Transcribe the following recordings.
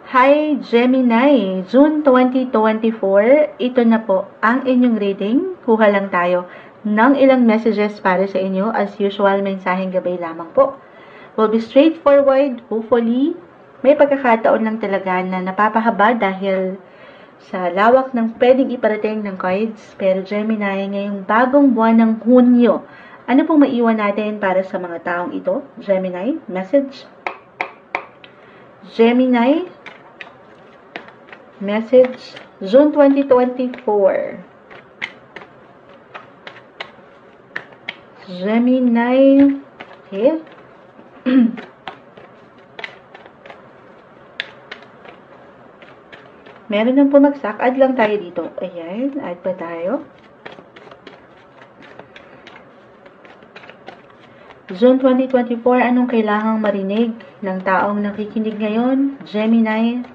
Hi Gemini, June 2024, ito na po ang inyong reading. Kuha lang tayo ng ilang messages para sa inyo. As usual, mensaheng gabay lamang po. Will be straightforward, hopefully. May pagkakataon lang talaga na napapahaba dahil sa lawak ng pwedeng iparating ng cards. Pero Gemini, ngayong bagong buwan ng Hunyo, ano pong maiwan natin para sa mga taong ito? Gemini, message. Gemini, message, June 2024. Gemini, okay. Meron nang pumagsak. Add lang tayo dito. Ayan, add pa tayo. June 2024, anong kailangang marinig ng taong nakikinig ngayon? Gemini,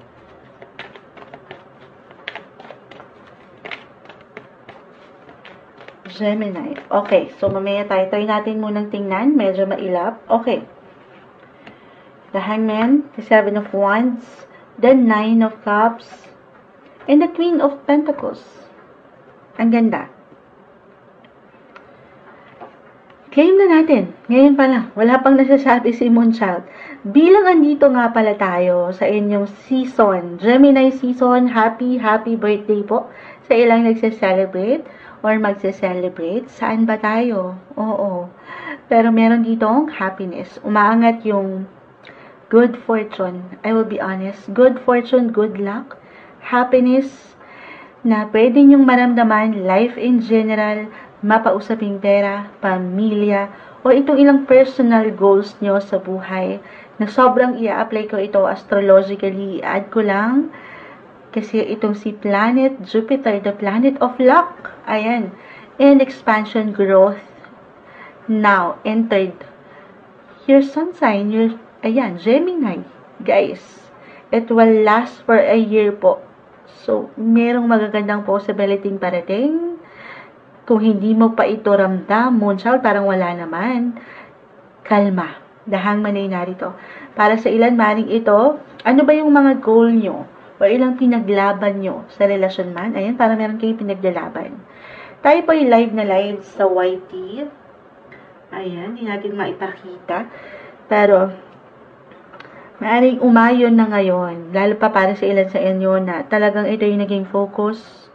Gemini. Okay, so mamaya tayo. Try natin munang tingnan. Medyo mailap. Okay. The Hangman, the Seven of Wands, the Nine of Cups, and the Queen of Pentacles. Ang ganda. Claim na natin. Ngayon pa lang. Wala pang nasasabi si Moonchild. Bilang andito nga pala tayo sa inyong season, Gemini season, happy birthday po sa ilang nagse-celebrate or magse-celebrate. Saan ba tayo? Oo. Pero meron ditong happiness. Umaangat yung good fortune. I will be honest. Good fortune, good luck, happiness na pwede nyong maramdaman, life in general, mapausaping pera, pamilya, o itong ilang personal goals nyo sa buhay na sobrang i-apply ko ito astrologically. I-add ko lang kasi itong si planet Jupiter, the planet of luck, ayan, and expansion, growth, now entered your sun sign, your, ayan, Gemini, guys. It will last for a year po. So, merong magagandang possibility parating. Kung hindi mo pa ito ramdam, Moonchild, parang wala naman. Kalma. The Hangman ay narito. Para sa ilan maring ito, ano ba yung mga goal nyo? O ilang pinaglaban nyo sa relasyon man? Ayan, para meron kayong pinaglalaban. Tayo po yung live na live sa YT. Ayan, hindi natin maipakita. Pero, maaaring umayon na ngayon. Lalo pa para sa ilan sa inyo na talagang ito yung naging focus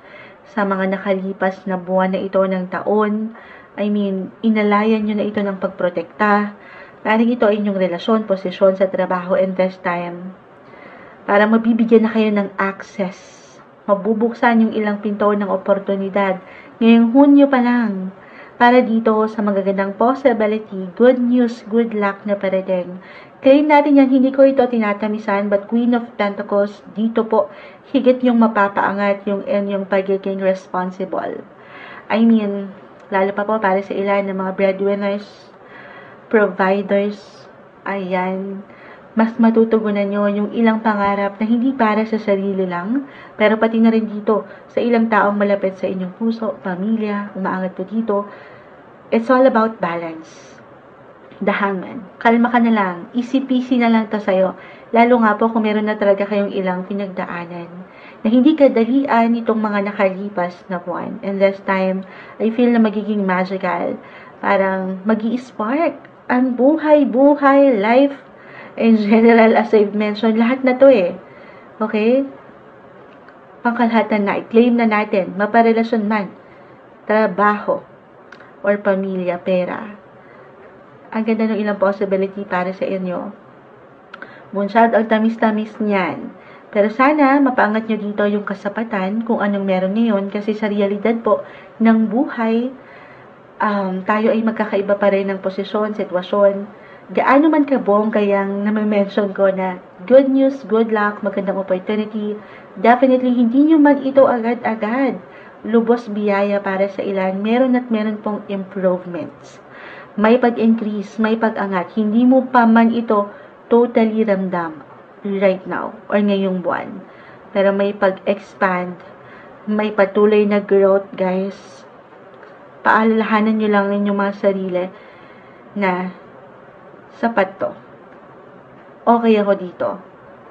sa mga nakalipas na buwan na ito ng taon. I mean, inalayan nyo na ito ng pagprotekta. Maaaring ito ay inyong relasyon, posisyon sa trabaho, and this time, para mabibigyan na kayo ng access. Mabubuksan yung ilang pinto ng oportunidad. Ngayong Hunyo pa lang. Para dito sa magagandang possibility, good news, good luck na parating. Claim natin yan, hindi ko ito tinatamisan, but Queen of Pentacles, dito po, higit yung mapapaangat yung inyong pagiging responsible. I mean, lalo pa po para sa ilan ng mga breadwinners, providers, ayan, mas matutugunan nyo yung ilang pangarap na hindi para sa sarili lang, pero pati na rin dito sa ilang taong malapit sa inyong puso, pamilya, umaangat po dito. It's all about balance. The Hangman. Kalma ka na lang. Easy-peasy na lang to sa'yo. Lalo nga po kung meron na talaga kayong ilang pinagdaanan na hindi kadalian itong mga nakalipas na buwan. And this time, I feel na magiging magical. Parang magi-spark ang buhay, life, in general, as I've mentioned, lahat na to eh. Okay? Pangkalahatan na, i-claim na natin, maparelasyon man, trabaho, or pamilya, pera. Ang ganda ng ilang possibility para sa inyo. Moonchild, ang tamis-tamis niyan. Pero sana, mapaangat nyo dito yung kasapatan kung anong meron ngayon, kasi sa realidad po ng buhay, tayo ay magkakaiba pa rin ng posisyon, sitwasyon. Gaano man kabongga yung nami-mention ko na good news, good luck, magandang opportunity, definitely hindi nyo man ito agad-agad. Lubos biyaya para sa ilan, meron at meron pong improvements. May pag-increase, may pag-angat. Hindi mo pa man ito totally ramdam right now or ngayong buwan. Pero may pag-expand, may patuloy na growth, guys. Paalalahanan nyo lang inyong mga sarili na sapat to. Okay ako dito.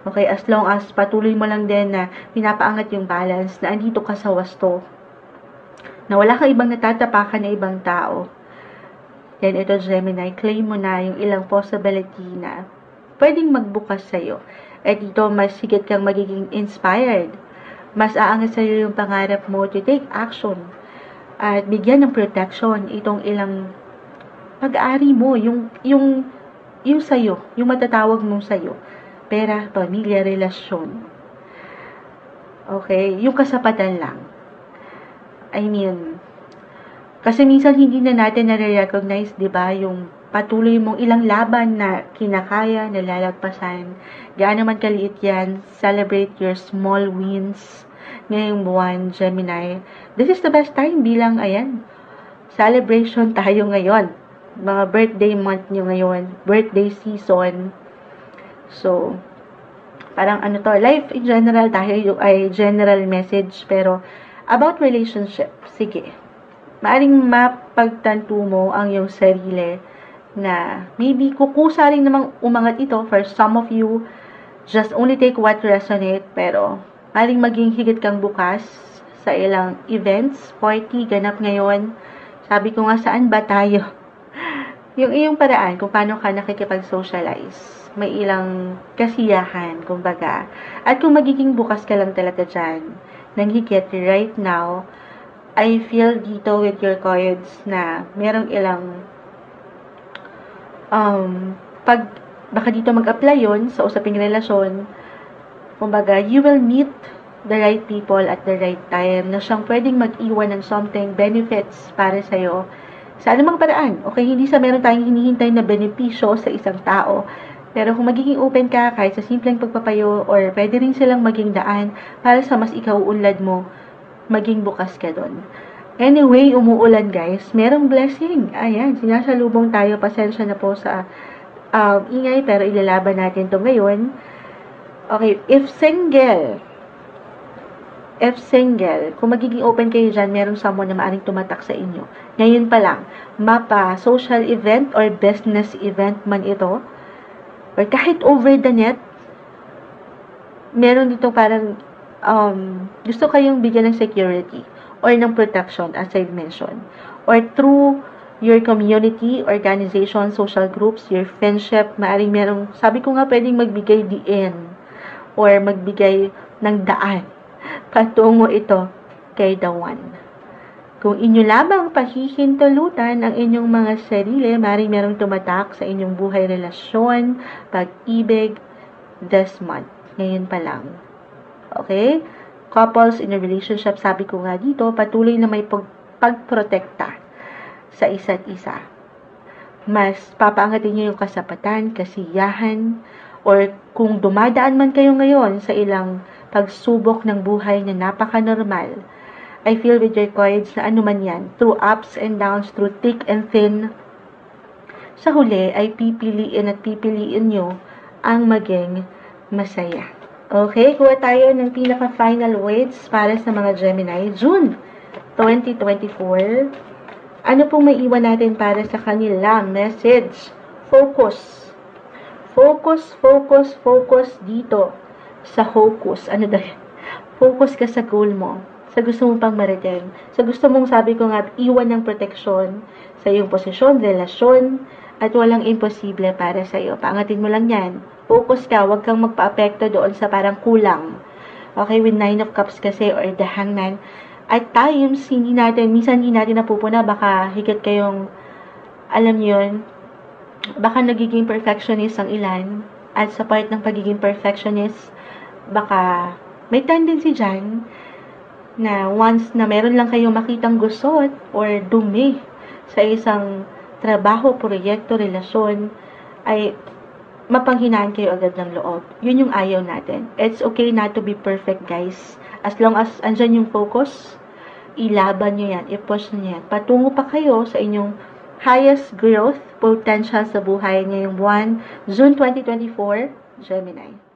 Okay, as long as patuloy mo lang din na pinapaangat yung balance, na andito ka sa wasto, na wala kang ibang natatapakan na ibang tao, then ito Gemini, claim mo na yung ilang possibility na pwedeng magbukas sa'yo. At dito, mas higit kang magiging inspired. Mas aangat sa'yo yung pangarap mo to take action. At bigyan ng protection itong ilang pag-aari mo, yung sa'yo, yung matatawag mong sa'yo. Pera, pamilya, relasyon. Okay? Yung kasapatan lang. I mean, kasi minsan hindi na natin nare-recognize, di ba, yung patuloy mong ilang laban na kinakaya, nalalagpasan. Gaano man kaliit yan, celebrate your small wins ngayong buwan, Gemini. This is the best time bilang, ayan, celebration tayo ngayon. Mga birthday month nyo ngayon, birthday season. So, parang ano to, life in general tayo ay general message, pero about relationship, sige. Maaring mapagtanto mo ang iyong sarili na maybe kukusa rin namang umangat ito for some of you. Just only take what resonate, pero maaring maging higit kang bukas sa ilang events, party, ganap ngayon. Sabi ko nga, saan ba tayo? Yung iyong paraan kung paano ka nakikipag-socialize. May ilang kasiyahan, kumbaga. At kung magiging bukas ka lang talaga dyan, nang higit right now, I feel dito with your cards na merong ilang baka dito mag-apply yun sa usaping relasyon. Kumbaga, you will meet the right people at the right time na siyang pwedeng mag-iwan ng something benefits para sa'yo sa anumang paraan. Okay, hindi sa meron tayong hinihintay na benepisyo sa isang tao. Pero kung magiging open ka kahit sa simpleng pagpapayo or pwede rin silang maging daan para sa mas ikaw unlad mo, maging bukas ka doon. Anyway, umuulan guys. Merong blessing. Ayan, sinasalubong tayo. Pasensya na po sa ingay, pero ilalaban natin to ngayon. Okay, if single, kung magiging open kayo dyan, merong someone na maaring tumatak sa inyo. Ngayon pa lang, mapa social event or business event man ito, or kahit over the net, meron dito parang gusto kayong bigyan ng security or ng protection, as I mentioned, or through your community, organization, social groups, your friendship, maaring merong, sabi ko nga, pwedeng magbigay diin or magbigay ng daan patungo ito kay the one. Kung inyo lamang pahihintulutan ang inyong mga sarili, maaring merong tumatak sa inyong buhay, relasyon, pag-ibig, this month. Ngayon pa lang. Okay? Couples in a relationship, sabi ko nga dito, patuloy na may pagprotekta sa isa't isa. Mas papaangatin nyo yung kasapatan, kasiyahan, or kung dumadaan man kayo ngayon sa ilang pagsubok ng buhay na napaka-normal, I feel with your cards na ano man yan, through ups and downs, through thick and thin, sa huli ay pipiliin nyo ang maging masaya. Okay, kuha tayo ng pinaka-final words para sa mga Gemini. June 2024. Ano pong may iwan natin para sa kanilang message? Focus. Focus, focus, focus dito sa focus. Ano dahil? Focus ka sa goal mo. Sa gusto mong pang maritim. Sa gusto mong, sabi ko nga, iwan ng proteksyon sa iyong posisyon, relasyon, at walang imposible para sa iyo. Paangatin mo lang yan. Focus ka, huwag kang magpa-apekto doon sa parang kulang. Okay, with 9 of Cups kasi or the Hangman. At times, minsan hindi natin napupuna, baka higit kayong, alam yun, baka nagiging perfectionist ang ilan. At sa part ng pagiging perfectionist, baka may tendency dyan na once na meron lang kayong makitang gusot or dumi sa isang trabaho, proyekto, relasyon, ay mapanghinaan kayo agad ng loob. Yun yung ayaw natin. It's okay not to be perfect, guys. As long as andyan yung focus, ilaban nyo yan, i-push nyo yan. Patungo pa kayo sa inyong highest growth potential sa buhay ngayong buwan, June 2024, Gemini.